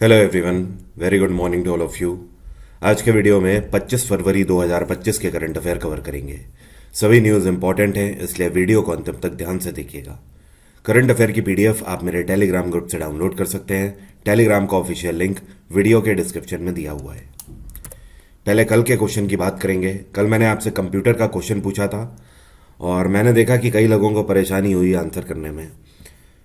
Hello everyone, very good morning to all of you. आज के video में 25 फरवरी 2025 के करंट अफेयर कवर करेंगे। सभी न्यूज़ इंपॉर्टेंट हैं, इसलिए वीडियो को अंतिम तक ध्यान से देखिएगा। करंट अफेयर की पीडीएफ आप मेरे टेलीग्राम ग्रुप से डाउनलोड कर सकते हैं। टेलीग्राम का ऑफिशियल लिंक वीडियो के डिस्क्रिप्शन में दिया हुआ है। पहले कल के क्वेश्चन की बात करेंगे। कल मैंने आपसे कंप्यूटर का क्वेश्चन पूछा था और मैंने देखा कि कई लोगों को परेशानी हुई आंसर करने में।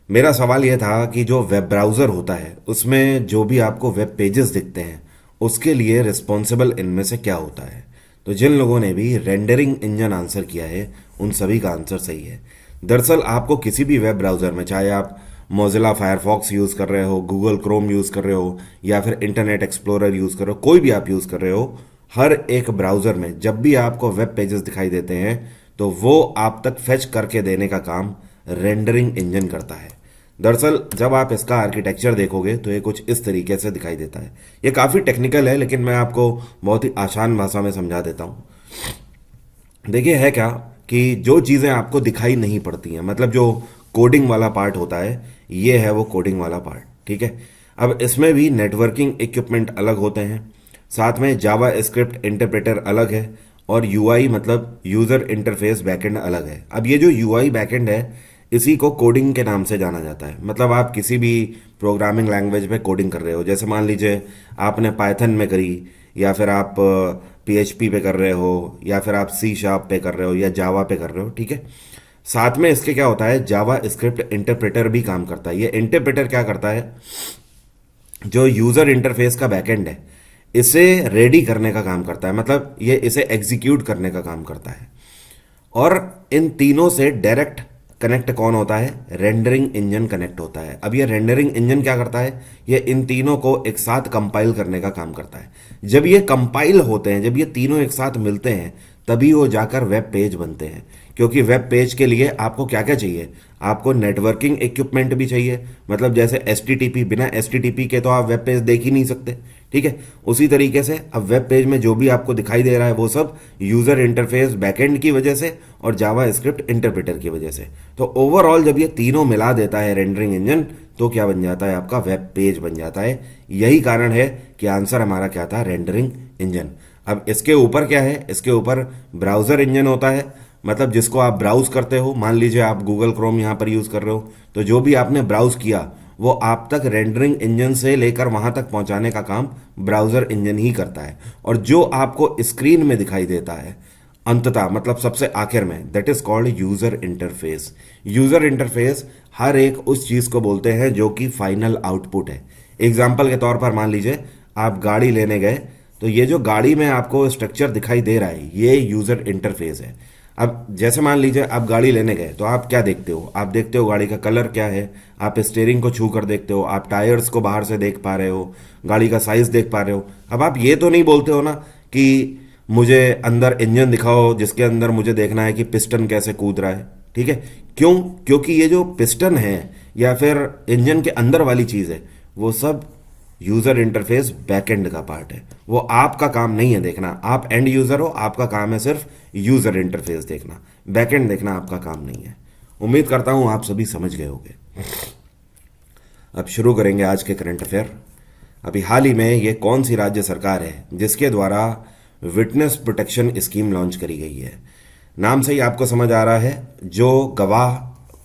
मेरा सवाल यह था कि जो वेब ब्राउज़र होता है उसमें जो भी आपको वेब पेजेस दिखते हैं उसके लिए रिस्पॉन्सिबल इनमें से क्या होता है। तो जिन लोगों ने भी रेंडरिंग इंजन आंसर किया है उन सभी का आंसर सही है। दरअसल आपको किसी भी वेब ब्राउज़र में, चाहे आप मोजिला फायरफॉक्स यूज़ कर रहे हो, गूगल क्रोम यूज़ कर रहे हो या फिर इंटरनेट एक्सप्लोरर यूज़ कर रहे हो, कोई भी आप यूज़ कर रहे हो, हर एक ब्राउज़र में जब भी आपको वेब पेजेस दिखाई देते हैं तो वो आप तक फेच करके देने का काम रेंडरिंग इंजन करता है। दरअसल जब आप इसका आर्किटेक्चर देखोगे तो ये कुछ इस तरीके से दिखाई देता है। ये काफ़ी टेक्निकल है लेकिन मैं आपको बहुत ही आसान भाषा में समझा देता हूँ। देखिए है क्या कि जो चीज़ें आपको दिखाई नहीं पड़ती हैं, मतलब जो कोडिंग वाला पार्ट होता है, ये है वो कोडिंग वाला पार्ट, ठीक है। अब इसमें भी नेटवर्किंग इक्विपमेंट अलग होते हैं, साथ में जावा स्क्रिप्ट इंटरप्रेटर अलग है और यूआई मतलब यूज़र इंटरफेस बैकएंड अलग है। अब ये जो यूआई बैकएंड है इसी को कोडिंग के नाम से जाना जाता है। मतलब आप किसी भी प्रोग्रामिंग लैंग्वेज में कोडिंग कर रहे हो, जैसे मान लीजिए आपने पाइथन में करी या फिर आप पीएचपी पे कर रहे हो या फिर आप सी शार्प पे कर रहे हो या जावा पे कर रहे हो, ठीक है। साथ में इसके क्या होता है, जावा स्क्रिप्ट इंटरप्रेटर भी काम करता है। ये इंटरप्रेटर क्या करता है, जो यूज़र इंटरफेस का बैकएंड है इसे रेडी करने का काम करता है, मतलब ये इसे एग्जीक्यूट करने का काम करता है। और इन तीनों से डायरेक्ट कनेक्ट कौन होता है, रेंडरिंग इंजन कनेक्ट होता है। अब ये रेंडरिंग इंजन क्या करता है, ये इन तीनों को एक साथ कंपाइल करने का काम करता है। जब ये कंपाइल होते हैं, जब ये तीनों एक साथ मिलते हैं तभी वो जाकर वेब पेज बनते हैं। क्योंकि वेब पेज के लिए आपको क्या क्या चाहिए, आपको नेटवर्किंग इक्विपमेंट भी चाहिए, मतलब जैसे एचटीटीपी, बिना एचटीटीपी के तो आप वेब पेज देख ही नहीं सकते, ठीक है। उसी तरीके से अब वेब पेज में जो भी आपको दिखाई दे रहा है वो सब यूज़र इंटरफेस बैकएंड की वजह से और जावा स्क्रिप्ट इंटरप्रेटर की वजह से। तो ओवरऑल जब ये तीनों मिला देता है रेंडरिंग इंजन तो क्या बन जाता है, आपका वेब पेज बन जाता है। यही कारण है कि आंसर हमारा क्या था, रेंडरिंग इंजन। अब इसके ऊपर क्या है, इसके ऊपर ब्राउज़र इंजन होता है, मतलब जिसको आप ब्राउज करते हो। मान लीजिए आप गूगल क्रोम यहाँ पर यूज़ कर रहे हो तो जो भी आपने ब्राउज किया वो आप तक रेंडरिंग इंजन से लेकर वहाँ तक पहुँचाने का काम ब्राउज़र इंजन ही करता है। और जो आपको स्क्रीन में दिखाई देता है अंततः, मतलब सबसे आखिर में, that is called user interface. User interface हर एक उस चीज़ को बोलते हैं जो कि फाइनल आउटपुट है। एग्जाम्पल के तौर पर मान लीजिए आप गाड़ी लेने गए तो ये जो गाड़ी में आपको स्ट्रक्चर दिखाई दे रहा है ये यूज़र इंटरफेस है। अब जैसे मान लीजिए आप गाड़ी लेने गए तो आप क्या देखते हो, आप देखते हो गाड़ी का कलर क्या है, आप स्टीयरिंग को छू कर देखते हो, आप टायर्स को बाहर से देख पा रहे हो, गाड़ी का साइज देख पा रहे हो। अब आप ये तो नहीं बोलते हो ना कि मुझे अंदर इंजन दिखाओ जिसके अंदर मुझे देखना है कि पिस्टन कैसे कूद रहा है, ठीक है। क्यों, क्योंकि ये जो पिस्टन है या फिर इंजन के अंदर वाली चीज़ है वो सब यूज़र इंटरफेस बैकएंड का पार्ट है। वो आपका काम नहीं है देखना, आप एंड यूज़र हो, आपका काम है सिर्फ यूज़र इंटरफेस देखना, बैकएंड देखना आपका काम नहीं है। उम्मीद करता हूँ आप सभी समझ गए होंगे। अब शुरू करेंगे आज के करंट अफेयर। अभी हाल ही में ये कौन सी राज्य सरकार है जिसके द्वारा विटनेस प्रोटेक्शन स्कीम लॉन्च करी गई है। नाम से ही आपको समझ आ रहा है, जो गवाह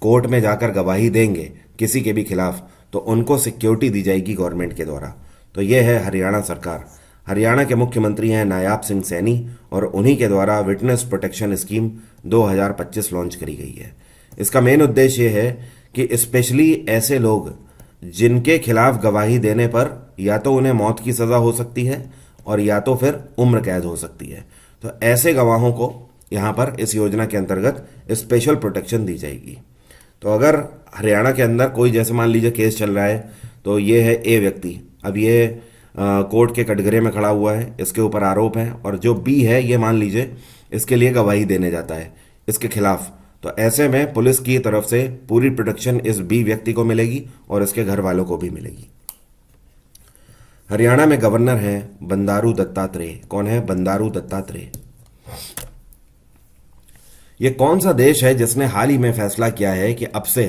कोर्ट में जाकर गवाही देंगे किसी के भी खिलाफ तो उनको सिक्योरिटी दी जाएगी गवर्नमेंट के द्वारा। तो ये है हरियाणा सरकार। हरियाणा के मुख्यमंत्री हैं नायाब सिंह सैनी और उन्हीं के द्वारा विटनेस प्रोटेक्शन स्कीम 2025 लॉन्च करी गई है। इसका मेन उद्देश्य ये है कि स्पेशली ऐसे लोग जिनके खिलाफ गवाही देने पर या तो उन्हें मौत की सज़ा हो सकती है और या तो फिर उम्र कैद हो सकती है, तो ऐसे गवाहों को यहाँ पर इस योजना के अंतर्गत स्पेशल प्रोटेक्शन दी जाएगी। तो अगर हरियाणा के अंदर कोई, जैसे मान लीजिए केस चल रहा है तो ये है ए व्यक्ति, अब ये कोर्ट के कटघरे में खड़ा हुआ है, इसके ऊपर आरोप है और जो बी है ये मान लीजिए इसके लिए गवाही देने जाता है इसके खिलाफ, तो ऐसे में पुलिस की तरफ से पूरी प्रोटेक्शन इस बी व्यक्ति को मिलेगी और इसके घर वालों को भी मिलेगी। हरियाणा में गवर्नर हैं बंडारू दत्तात्रेय। कौन है, बंडारू दत्तात्रेय। ये कौन सा देश है जिसने हाल ही में फैसला किया है कि अब से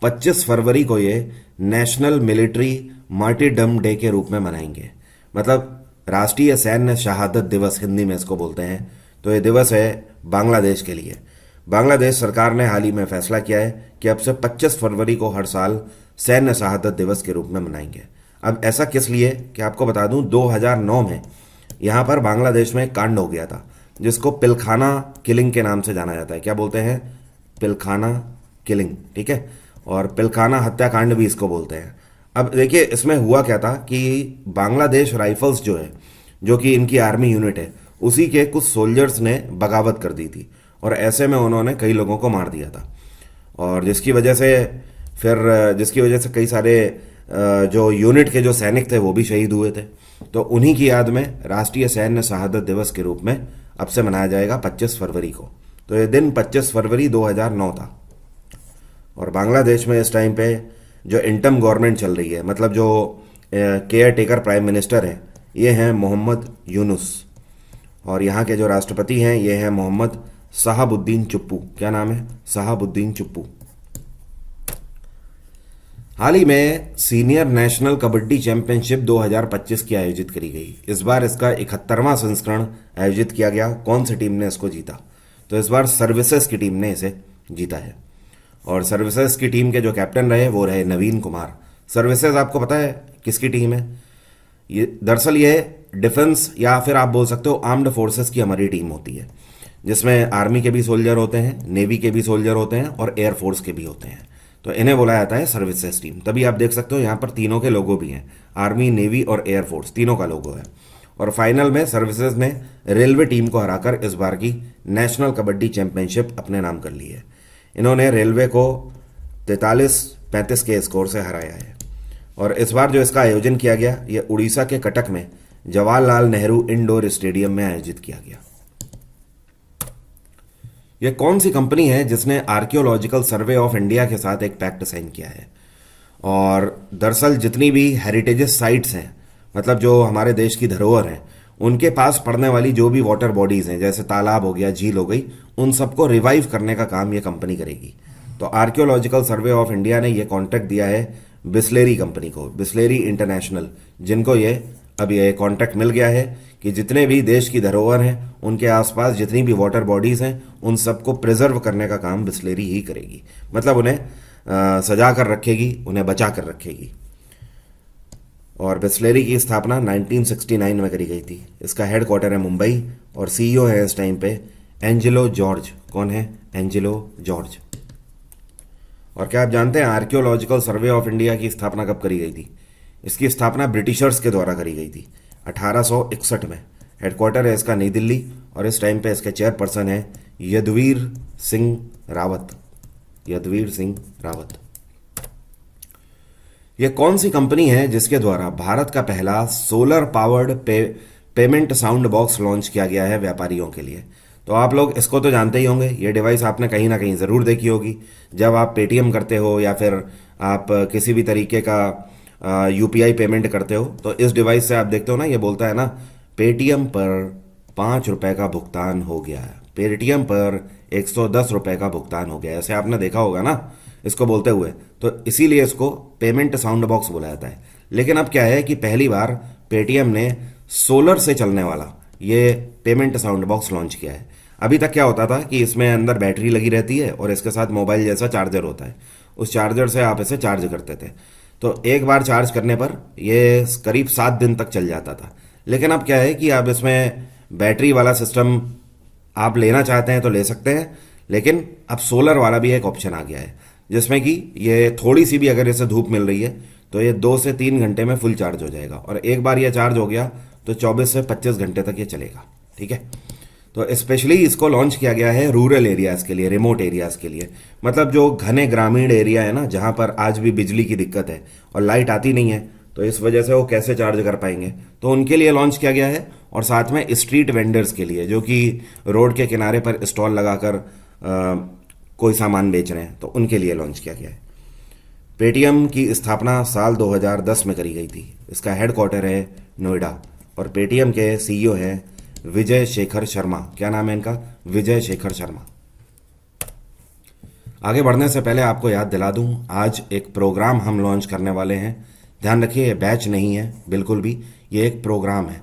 25 फरवरी को ये नेशनल मिलिट्री मार्टिरडम डे के रूप में मनाएंगे। मतलब राष्ट्रीय सैन्य शहादत दिवस हिंदी में इसको बोलते हैं। तो ये दिवस है बांग्लादेश के लिए। बांग्लादेश सरकार ने हाल ही में फैसला किया है कि अब से 25 फरवरी को हर साल सैन्य शहादत दिवस के रूप में मनाएंगे। अब ऐसा किस लिए कि आपको बता दूं, 2009 में यहाँ पर बांग्लादेश में एक कांड हो गया था जिसको पिलखाना किलिंग के नाम से जाना जाता है। क्या बोलते हैं? पिलखाना किलिंग, ठीक है। और पिलखाना हत्याकांड भी इसको बोलते हैं। अब देखिए इसमें हुआ क्या था कि बांग्लादेश राइफल्स जो है, जो कि इनकी आर्मी यूनिट है, उसी के कुछ सोल्जर्स ने बगावत कर दी थी और ऐसे में उन्होंने कई लोगों को मार दिया था। और जिसकी वजह से कई सारे जो यूनिट के जो सैनिक थे वो भी शहीद हुए थे। तो उन्हीं की याद में राष्ट्रीय सैन्य शहादत दिवस के रूप में अब से मनाया जाएगा 25 फरवरी को। तो ये दिन 25 फरवरी 2009 था। और बांग्लादेश में इस टाइम पे जो इंटम गवर्नमेंट चल रही है, मतलब जो केयर टेकर प्राइम मिनिस्टर हैं, ये हैं मोहम्मद यूनुस। और यहाँ के जो राष्ट्रपति हैं ये हैं मोहम्मद शहाबुद्दीन चुप्पू। क्या नाम है? शहाबुद्दीन चुप्पू। हाल ही में सीनियर नेशनल कबड्डी चैंपियनशिप 2025 की आयोजित करी गई। इस बार इसका 71वां संस्करण आयोजित किया गया। कौन सी टीम ने इसको जीता? तो इस बार सर्विसेज की टीम ने इसे जीता है। और सर्विसेज की टीम के जो कैप्टन रहे वो रहे नवीन कुमार। सर्विसेज आपको पता है किसकी टीम है? ये दरअसल ये डिफेंस या फिर आप बोल सकते हो आर्म्ड फोर्सेस की हमारी टीम होती है, जिसमें आर्मी के भी सोल्जर होते हैं, नेवी के भी सोल्जर होते हैं और एयर फोर्स के भी होते हैं। तो इन्हें बोला जाता है सर्विसेज टीम। तभी आप देख सकते हो यहाँ पर तीनों के लोगो भी हैं, आर्मी, नेवी और एयर फोर्स, तीनों का लोगो है। और फाइनल में सर्विसेज ने रेलवे टीम को हराकर इस बार की नेशनल कबड्डी चैंपियनशिप अपने नाम कर ली है। इन्होंने रेलवे को 43-35 के स्कोर से हराया है। और इस बार जो इसका आयोजन किया गया ये उड़ीसा के कटक में जवाहरलाल नेहरू इंडोर स्टेडियम में आयोजित किया गया। यह कौन सी कंपनी है जिसने आर्कियोलॉजिकल सर्वे ऑफ इंडिया के साथ एक पैक्ट साइन किया है? और दरअसल जितनी भी हेरिटेजेस साइट्स हैं, मतलब जो हमारे देश की धरोहर हैं, उनके पास पड़ने वाली जो भी वाटर बॉडीज हैं, जैसे तालाब हो गया, झील हो गई, उन सबको रिवाइव करने का काम ये कंपनी करेगी। तो आर्कियोलॉजिकल सर्वे ऑफ इंडिया ने ये कॉन्ट्रैक्ट दिया है बिस्लेरी कंपनी को, बिस्लेरी इंटरनेशनल, जिनको अब ये कॉन्ट्रैक्ट मिल गया है कि जितने भी देश की धरोहर हैं उनके आसपास जितनी भी वाटर बॉडीज हैं उन सबको प्रिजर्व करने का काम बिस्लेरी ही करेगी। मतलब उन्हें सजा कर रखेगी, उन्हें बचा कर रखेगी। और बिस्लेरी की स्थापना 1969 में करी गई थी। इसका हेडक्वार्टर है मुंबई और सीईओ है इस टाइम पे एंजेलो जॉर्ज। कौन है? Angelo George. और क्या आप जानते हैं आर्कियोलॉजिकल सर्वे ऑफ इंडिया की स्थापना कब करी गई थी? इसकी स्थापना ब्रिटिशर्स के द्वारा करी गई थी 1861 में। हेडक्वार्टर है इसका नई दिल्ली और इस टाइम पे इसके चेयरपर्सन है यदुवीर सिंह रावत। यदुवीर सिंह रावत। यह कौन सी कंपनी है जिसके द्वारा भारत का पहला solar powered payment sound box launch किया गया है व्यापारियों के लिए? तो आप लोग इसको तो जानते ही होंगे, ये डिवाइस आपने कहीं ना कहीं ज़रूर देखी होगी। जब आप पेटीएम करते हो या फिर आप किसी भी तरीके का यूपीआई पेमेंट करते हो तो इस डिवाइस से आप देखते हो ना, ये बोलता है ना पेटीएम पर 5 रुपए का भुगतान हो गया है, पेटीएम पर 110 रुपए का भुगतान हो गया है। ऐसे आपने देखा होगा ना इसको बोलते हुए। तो इसीलिए इसको पेमेंट साउंड बॉक्स बोला जाता है। लेकिन अब क्या है कि पहली बार पेटीएम ने सोलर से चलने वाला ये पेमेंट साउंड बॉक्स लॉन्च किया है। अभी तक क्या होता था कि इसमें अंदर बैटरी लगी रहती है और इसके साथ मोबाइल जैसा चार्जर होता है, उस चार्जर से आप इसे चार्ज करते थे। तो एक बार चार्ज करने पर ये करीब 7 दिन तक चल जाता था। लेकिन अब क्या है कि अब इसमें बैटरी वाला सिस्टम आप लेना चाहते हैं तो ले सकते हैं, लेकिन अब सोलर वाला भी एक ऑप्शन आ गया है जिसमें कि ये थोड़ी सी भी अगर इसे धूप मिल रही है तो ये 2 से 3 घंटे में फुल चार्ज हो जाएगा। और एक बार ये चार्ज हो गया तो 24 से 25 घंटे तक ये चलेगा। ठीक है। तो स्पेशली इसको लॉन्च किया गया है रूरल एरियाज़ के लिए, रिमोट एरियाज़ के लिए। मतलब जो घने ग्रामीण एरिया है ना, जहाँ पर आज भी बिजली की दिक्कत है और लाइट आती नहीं है, तो इस वजह से वो कैसे चार्ज कर पाएंगे, तो उनके लिए लॉन्च किया गया है। और साथ में स्ट्रीट वेंडर्स के लिए जो कि रोड के किनारे पर स्टॉल लगाकर कोई सामान बेच रहे हैं, तो उनके लिए लॉन्च किया गया है। पेटीएम की स्थापना साल 2010 में करी गई थी। इसका हेडक्वार्टर है नोएडा और पेटीएम के सीईओ हैं विजय शेखर शर्मा। क्या नाम है इनका? विजय शेखर शर्मा। आगे बढ़ने से पहले आपको याद दिला दूं, आज एक प्रोग्राम हम लॉन्च करने वाले हैं ध्यान रखिए, ये बैच नहीं है बिल्कुल भी, ये एक प्रोग्राम है।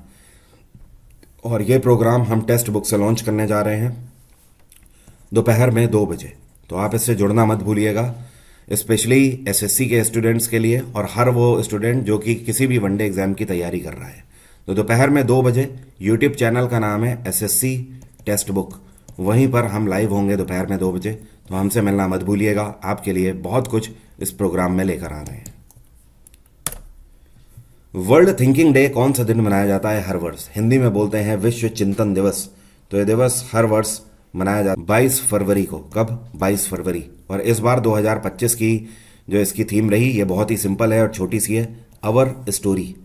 और ये प्रोग्राम हम टेक्स्ट बुक से लॉन्च करने जा रहे हैं दोपहर में 2 बजे। तो आप इससे जुड़ना मत भूलिएगा, स्पेशली एसएससी के स्टूडेंट्स के लिए और हर वो स्टूडेंट जो कि किसी भी वनडे एग्जाम की तैयारी कर रहा है। तो दोपहर में 2 बजे यूट्यूब चैनल का नाम है एसएससी टेक्स्ट बुक, वहीं पर हम लाइव होंगे दोपहर में 2 बजे। तो हमसे मिलना मत भूलिएगा, आपके लिए बहुत कुछ इस प्रोग्राम में लेकर आ रहे हैं। वर्ल्ड थिंकिंग डे कौन सा दिन मनाया जाता है हर वर्ष? हिंदी में बोलते हैं विश्व चिंतन दिवस। तो ये दिवस हर वर्ष मनाया जाता है 22 फरवरी को। कब? 22 फरवरी। और इस बार 2025 की जो इसकी थीम रही, ये बहुत ही सिंपल है और छोटी सी है, अवर स्टोरी।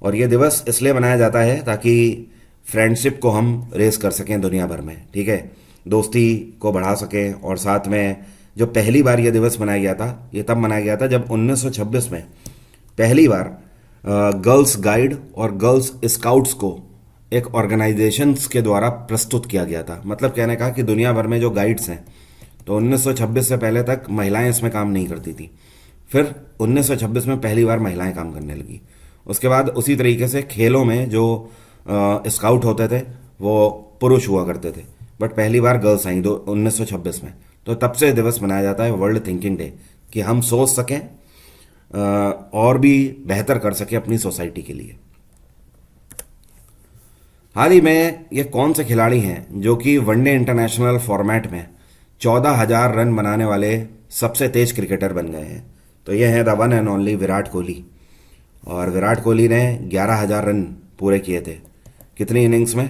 और ये दिवस इसलिए मनाया जाता है ताकि फ्रेंडशिप को हम रेस कर सकें दुनिया भर में, ठीक है, दोस्ती को बढ़ा सकें। और साथ में जो पहली बार ये दिवस मनाया गया था, ये तब मनाया गया था जब 1926 में पहली बार गर्ल्स गाइड और गर्ल्स स्काउट्स को एक ऑर्गेनाइजेशंस के द्वारा प्रस्तुत किया गया था। मतलब कहने का कि दुनिया भर में जो गाइड्स हैं, तो 1926 से पहले तक महिलाएं इसमें काम नहीं करती थी। फिर 1926 में पहली बार महिलाएं काम करने लगी। उसके बाद उसी तरीके से खेलों में जो स्काउट होते थे वो पुरुष हुआ करते थे, बट पहली बार गर्ल्स आई 1926 में। तो तब से दिवस मनाया जाता है वर्ल्ड थिंकिंग डे, कि हम सोच सकें और भी बेहतर कर सकें अपनी सोसाइटी के लिए। हाल ही में ये कौन से खिलाड़ी हैं जो कि वनडे इंटरनेशनल फॉर्मेट में 14,000 रन बनाने वाले सबसे तेज क्रिकेटर बन गए हैं? तो ये हैं the one and only Virat Kohli. और विराट कोहली ने 11,000 रन पूरे किए थे। कितनी इनिंग्स में?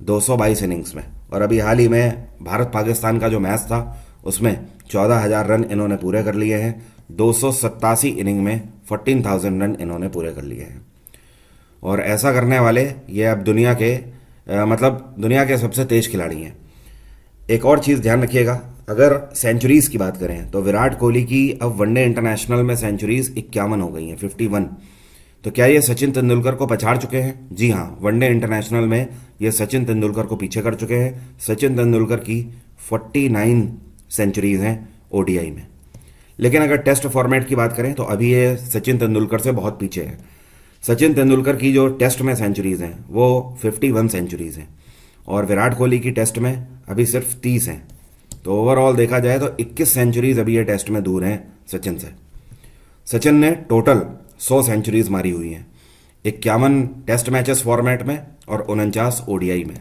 222 इनिंग्स में। और अभी हाल ही में भारत पाकिस्तान का जो मैच था उसमें 14,000 रन इन्होंने पूरे कर लिए हैं। 287 इनिंग में 14,000 रन इन्होंने पूरे कर लिए हैं। और ऐसा करने वाले ये अब दुनिया के मतलब दुनिया के सबसे तेज खिलाड़ी हैं। एक और चीज़ ध्यान रखिएगा, अगर सेंचुरीज़ की बात करें तो विराट कोहली की अब वनडे इंटरनेशनल में सेंचुरीज़ 51 हो गई हैं, 51। तो क्या ये सचिन तेंदुलकर को पछाड़ चुके हैं? जी हाँ, वनडे इंटरनेशनल में ये सचिन तेंदुलकर को पीछे कर चुके हैं। सचिन तेंदुलकर की 49 सेंचुरीज़ हैं ओडीआई में। लेकिन अगर टेस्ट फॉर्मेट की बात करें तो अभी ये सचिन तेंदुलकर से बहुत पीछे है। सचिन तेंदुलकर की जो टेस्ट में सेंचुरीज़ हैं वो 51 सेंचुरीज़ हैं और विराट कोहली की टेस्ट में अभी सिर्फ 30 हैं। तो ओवरऑल देखा जाए तो 21 सेंचुरीज़ अभी ये टेस्ट में दूर हैं सचिन से। सचिन ने टोटल 100 सेंचुरीज़ मारी हुई हैं, 51 टेस्ट मैचेस फॉर्मेट में और 49 ओडीआई में।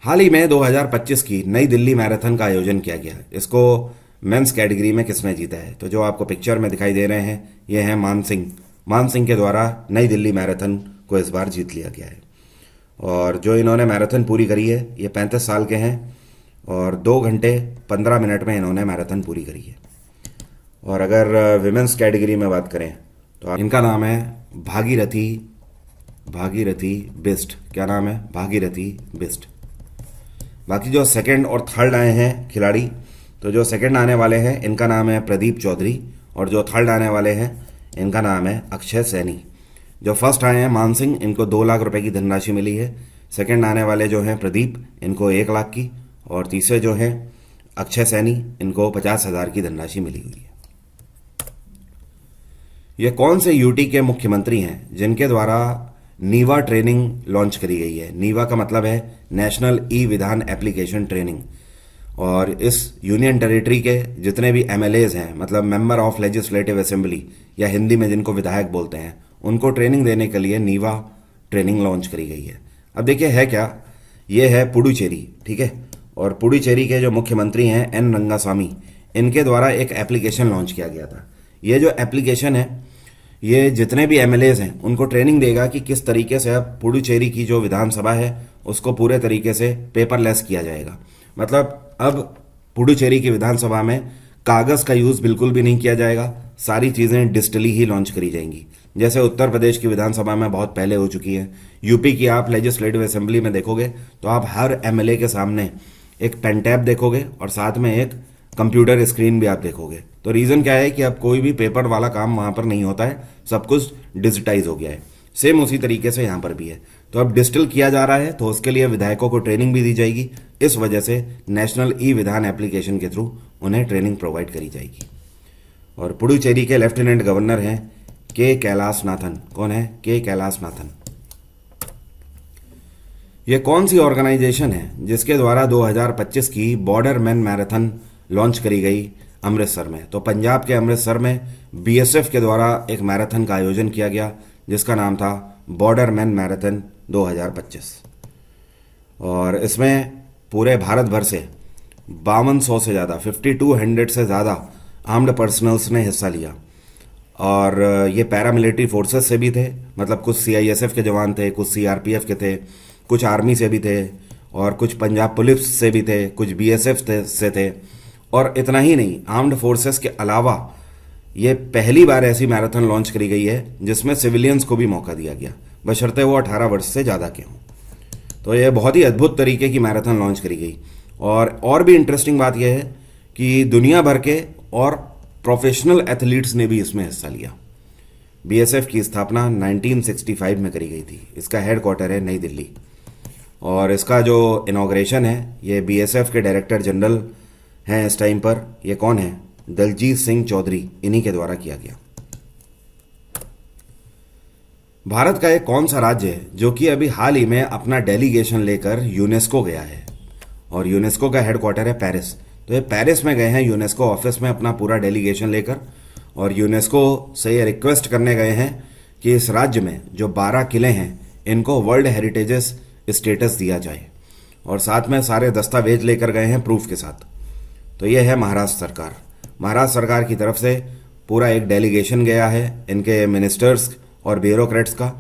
हाल ही में 2025 की नई दिल्ली मैराथन का आयोजन किया गया। इसको मेंस कैटेगरी में किसने जीता है? तो जो आपको पिक्चर में दिखाई दे रहे हैं ये हैं मान सिंह। मान सिंह के द्वारा नई दिल्ली मैराथन को इस बार जीत लिया गया है। और जो इन्होंने मैराथन पूरी करी है ये 35 साल के हैं और 2 घंटे 15 मिनट में इन्होंने मैराथन पूरी करी है। और अगर विमेंस कैटेगरी में बात करें तो इनका नाम है भागीरथी बिस्ट। क्या नाम है? भागीरथी बिस्ट। बाकी जो सेकंड और थर्ड आए हैं खिलाड़ी, तो जो सेकंड आने वाले हैं इनका नाम है प्रदीप चौधरी और जो थर्ड आने वाले हैं इनका नाम है अक्षय सैनी। जो फर्स्ट आए हैं मान सिंह, इनको 2 लाख रुपए की धनराशि मिली है। सेकंड आने वाले जो हैं प्रदीप, इनको 1 लाख की। और तीसरे जो हैं अक्षय सैनी, इनको 50,000 की धनराशि मिली हुई है। ये कौन से यूटी के मुख्यमंत्री हैं जिनके द्वारा नीवा ट्रेनिंग लॉन्च करी गई है? नीवा का मतलब है नेशनल ई विधान एप्लीकेशन ट्रेनिंग। और इस यूनियन टेरिटरी के जितने भी एमएलएज हैं, मतलब मेंबर ऑफ लेजिस्लेटिव असेंबली या हिंदी में जिनको विधायक बोलते हैं, उनको ट्रेनिंग देने के लिए नीवा ट्रेनिंग लॉन्च करी गई है। अब देखिए है क्या, ये है पुडुचेरी, ठीक है। और पुडुचेरी के जो मुख्यमंत्री हैं एन रंगास्वामी, इनके द्वारा एक एप्लीकेशन लॉन्च किया गया था। ये जो एप्लीकेशन है ये जितने भी एमएलएज हैं उनको ट्रेनिंग देगा कि किस तरीके से अब पुडुचेरी की जो विधानसभा है उसको पूरे तरीके से पेपरलेस किया जाएगा। मतलब अब पुडुचेरी की विधानसभा में कागज़ का यूज़ बिल्कुल भी नहीं किया जाएगा, सारी चीज़ें डिजिटली ही लॉन्च करी जाएंगी, जैसे उत्तर प्रदेश की विधानसभा में बहुत पहले हो चुकी है। यूपी की आप लेजिस्लेटिव असेंबली में देखोगे तो आप हर एमएलए के सामने एक पेन टैब देखोगे और साथ में एक कंप्यूटर स्क्रीन भी आप देखोगे। तो रीज़न क्या है कि अब कोई भी पेपर वाला काम वहाँ पर नहीं होता है, सब कुछ डिजिटाइज हो गया है। सेम उसी तरीके से यहाँ पर भी है। तो अब डिजिटल किया जा रहा है तो उसके लिए विधायकों को ट्रेनिंग भी दी जाएगी। इस वजह से नेशनल ई विधान एप्लीकेशन के थ्रू उन्हें ट्रेनिंग प्रोवाइड करी जाएगी। और पुडुचेरी के लेफ्टिनेंट गवर्नर हैं के कैलासनाथन। कौन है? के कैलासनाथन। ये कौन सी ऑर्गेनाइजेशन है जिसके द्वारा 2025 की बॉर्डर मैन मैराथन लॉन्च करी गई अमृतसर में? तो पंजाब के अमृतसर में बीएसएफ के द्वारा एक मैराथन का आयोजन किया गया जिसका नाम था बॉर्डर मैन मैराथन 2025। और इसमें पूरे भारत भर से 5200 से ज़्यादा 5200 से ज़्यादा आर्म्ड पर्सनल्स ने हिस्सा लिया। और ये पैरामिलिट्री फोर्सेस से भी थे, मतलब कुछ सीआईएसएफ के जवान थे, कुछ सीआरपीएफ के थे, कुछ आर्मी से भी थे और कुछ पंजाब पुलिस से भी थे, कुछ बीएसएफ से थे। और इतना ही नहीं, आर्म्ड फोर्सेस के अलावा ये पहली बार ऐसी मैराथन लॉन्च करी गई है जिसमें सिविलियंस को भी मौका दिया गया, बशर्ते वो 18 वर्ष से ज़्यादा के हों। तो ये बहुत ही अद्भुत तरीके की मैराथन लॉन्च करी गई। और भी इंटरेस्टिंग बात यह है कि दुनिया भर के और प्रोफेशनल एथलीट्स ने भी इसमें हिस्सा लिया। बीएसएफ की स्थापना 1965 में करी गई थी। इसका हेडक्वार्टर है नई दिल्ली। और इसका जो इनॉग्रेशन है, ये बीएसएफ के डायरेक्टर जनरल हैं इस टाइम पर। ये कौन है? दलजीत सिंह चौधरी, इन्हीं के द्वारा किया गया। भारत का एक कौन सा राज्य है जो कि अभी हाल ही में अपना डेलीगेशन लेकर यूनेस्को गया है? और यूनेस्को का हेडक्वार्टर है पेरिस। तो ये पेरिस में गए हैं यूनेस्को ऑफिस में अपना पूरा डेलीगेशन लेकर, और यूनेस्को से ये रिक्वेस्ट करने गए हैं कि इस राज्य में जो 12 किले हैं इनको वर्ल्ड हेरिटेजेस स्टेटस दिया जाए। और साथ में सारे दस्तावेज लेकर गए हैं प्रूफ के साथ। तो ये है महाराष्ट्र सरकार। महाराष्ट्र सरकार की तरफ से पूरा एक डेलीगेशन गया है इनके मिनिस्टर्स और ब्यूरोक्रेट्स का,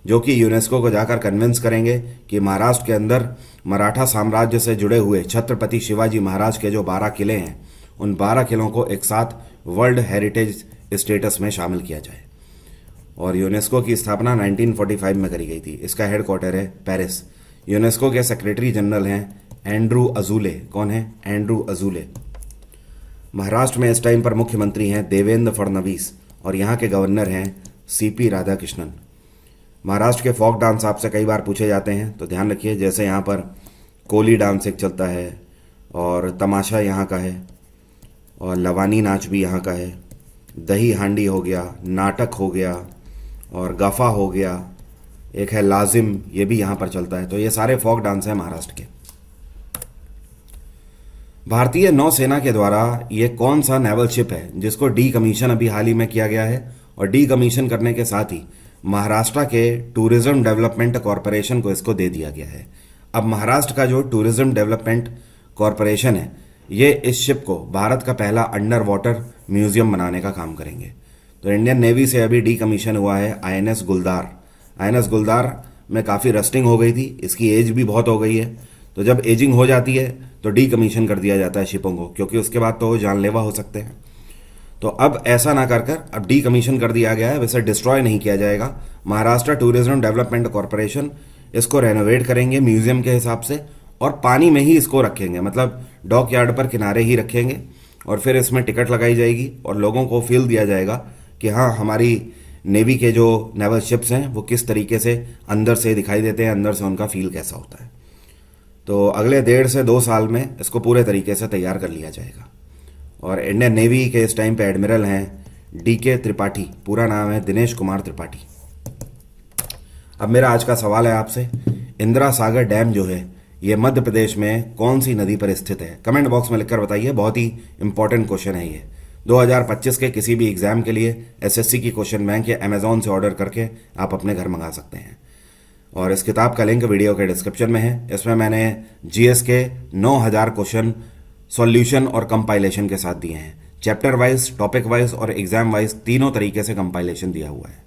जो कि यूनेस्को को जाकर कन्विंस करेंगे कि महाराष्ट्र के अंदर मराठा साम्राज्य से जुड़े हुए छत्रपति शिवाजी महाराज के जो 12 किले हैं, उन 12 किलों को एक साथ वर्ल्ड हेरिटेज स्टेटस में शामिल किया जाए। और यूनेस्को की स्थापना 1945 में करी गई थी। इसका हेडक्वार्टर है पेरिस। यूनेस्को के सेक्रेटरी जनरल हैं एंड्रू अजूले। कौन है? एंड्रू अजूले। महाराष्ट्र में इस टाइम पर मुख्यमंत्री हैं देवेंद्र फडणवीस और यहाँ के गवर्नर हैं सीपी राधाकृष्णन। महाराष्ट्र के फोक डांस आपसे कई बार पूछे जाते हैं, तो ध्यान रखिए। जैसे यहाँ पर कोली डांस एक चलता है, और तमाशा यहाँ का है, और लवानी नाच भी यहाँ का है, दही हांडी हो गया, नाटक हो गया, और गफा हो गया, एक है लाजिम, ये भी यहाँ पर चलता है। तो ये सारे फोक डांस हैं महाराष्ट्र के। भारतीय नौसेना के द्वारा ये कौन सा नेवल शिप है जिसको डी कमीशन अभी हाल ही में किया गया है? और डी कमीशन करने के साथ ही महाराष्ट्र के टूरिज्म डेवलपमेंट कॉरपोरेशन को इसको दे दिया गया है। अब महाराष्ट्र का जो टूरिज्म डेवलपमेंट कॉरपोरेशन है, ये इस शिप को भारत का पहला अंडर वाटर म्यूजियम बनाने का काम करेंगे। तो इंडियन नेवी से अभी डी कमीशन हुआ है आईएनएस गुलदार। आईएनएस गुलदार में काफ़ी रस्टिंग हो गई थी, इसकी एज भी बहुत हो गई है। तो जब एजिंग हो जाती है तो डी कमीशन कर दिया जाता है शिपों को, क्योंकि उसके बाद तो वो जानलेवा हो सकते हैं। तो अब ऐसा ना कर कर अब डी कमीशन कर दिया गया है। वैसे डिस्ट्रॉय नहीं किया जाएगा। महाराष्ट्र टूरिज्म डेवलपमेंट कॉरपोरेशन इसको रेनोवेट करेंगे म्यूजियम के हिसाब से, और पानी में ही इसको रखेंगे, मतलब डॉक यार्ड पर किनारे ही रखेंगे। और फिर इसमें टिकट लगाई जाएगी और लोगों को फील दिया जाएगा कि हाँ, हमारी नेवी के जो नेवल शिप्स हैं वो किस तरीके से अंदर से दिखाई देते हैं, अंदर से उनका फील कैसा होता है। तो अगले 1.5 से 2 साल में इसको पूरे तरीके से तैयार कर लिया जाएगा। और इंडियन नेवी के इस टाइम पे एडमिरल हैं डीके त्रिपाठी। पूरा नाम है दिनेश कुमार त्रिपाठी। अब मेरा आज का सवाल है आपसे, इंदिरा सागर डैम जो है ये मध्य प्रदेश में कौन सी नदी पर स्थित है? कमेंट बॉक्स में लिखकर बताइए। बहुत ही इंपॉर्टेंट क्वेश्चन है ये। 2025 के किसी भी एग्जाम के लिए एसएससी की क्वेश्चन बैंक या अमेजोन से ऑर्डर करके आप अपने घर मंगा सकते हैं। और इस किताब का लिंक वीडियो के डिस्क्रिप्शन में है। इसमें मैंने जीएस के 9000 क्वेश्चन सॉल्यूशन और कंपाइलेशन के साथ दिए हैं। चैप्टर वाइज, टॉपिक वाइज और एग्जाम वाइज तीनों तरीके से कंपाइलेशन दिया हुआ है।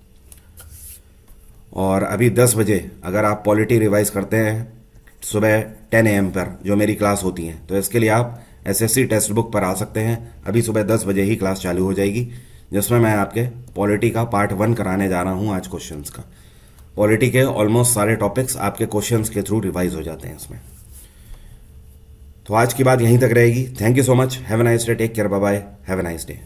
और अभी 10 बजे अगर आप पॉलिटी रिवाइज करते हैं सुबह 10 AM पर जो मेरी क्लास होती हैं, तो इसके लिए आप एसएससी टेक्स्ट बुक पर आ सकते हैं। अभी सुबह 10 बजे ही क्लास चालू हो जाएगी, जिसमें मैं आपके पॉलिटी का पार्ट 1 कराने जा रहा हूँ आज क्वेश्चंस का। पॉलिटी के ऑलमोस्ट सारे टॉपिक्स आपके क्वेश्चंस के थ्रू रिवाइज हो जाते हैं इसमें। तो आज की बात यहीं तक रहेगी। Thank you so much. Have a nice day. Take care. Bye bye. Have a nice day.